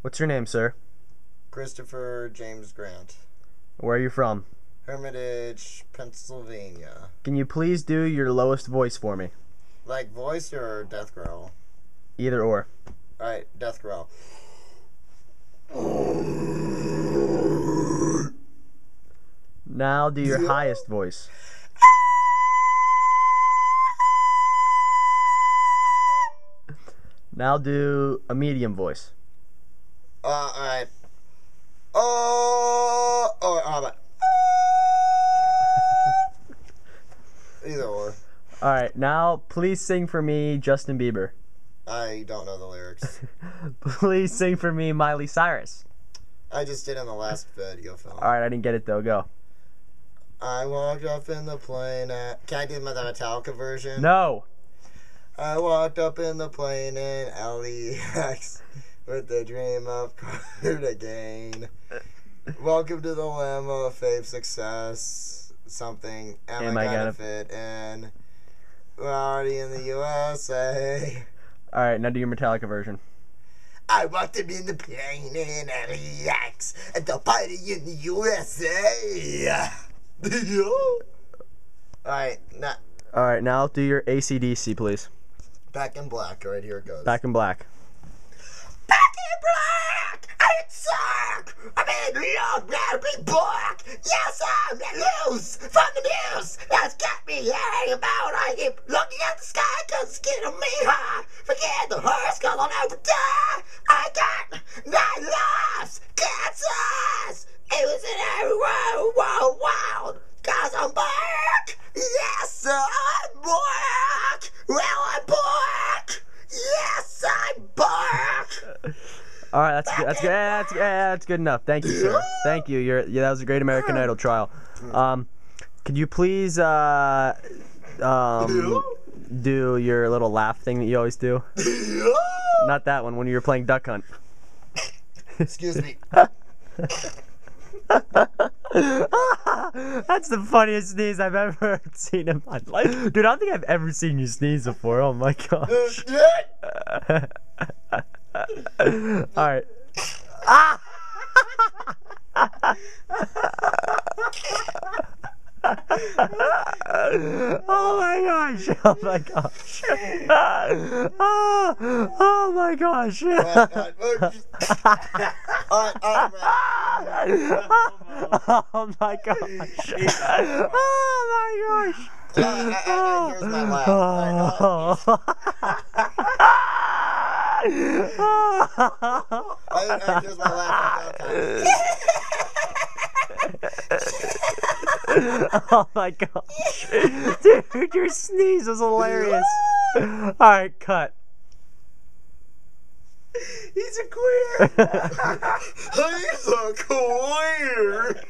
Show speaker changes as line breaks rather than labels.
What's your name, sir?
Christopher James Grant.
Where are you from?
Hermitage, Pennsylvania.
Can you please do your lowest voice for me?
Like voice or death growl?
Either or.
Alright, death growl.
Now do your highest voice. Now do a medium voice.
Alright. Either or.
Alright, now please sing for me Justin Bieber.
I don't know the lyrics.
Please sing for me Miley Cyrus.
I just did in the last video film.
Alright, I didn't get it though. Go.
I walked up in the plane at... Can I do the Metallica version?
No.
I walked up in the plane in LEX with the dream of Cardigan. Welcome to the limo of fame, success, something. Am I gonna fit in? We're already in the USA.
Alright, now do your Metallica version.
I walked up in the plane in LEX at the party in the USA. Alright,
now do your AC/DC, please.
Back in Black. Alright, here it goes.
Back in Black.
Back in Black! I suck! I'm in New York, now be black! Yes, I'm loose from the news! That's got me hanging about. I keep looking at the sky cause it's getting me high. Forget the hearse cause I'll never die. I got 9 lives, cancers! It was in everywhere, wow, wow! Cause I'm back! Yes, I'm back! Well, I'm back! Yes, I'm back!
All right, that's good. That's good enough. Thank you, sir. Thank you. That was a great American Idol trial. Could you please do your little laugh thing that you always do? Not that one. When you were playing Duck Hunt.
Excuse me.
That's the funniest sneeze I've ever seen in my life. Dude, I don't think I've ever seen you sneeze before. Oh my gosh. Alright. Ah! Oh my gosh. Oh my gosh. Oh my gosh. Oh my gosh. Oh my gosh.
Here's my laugh. Here's my laugh.
Oh my gosh. Dude, your sneeze was hilarious. Alright, cut.
He's a queer. He's a queer.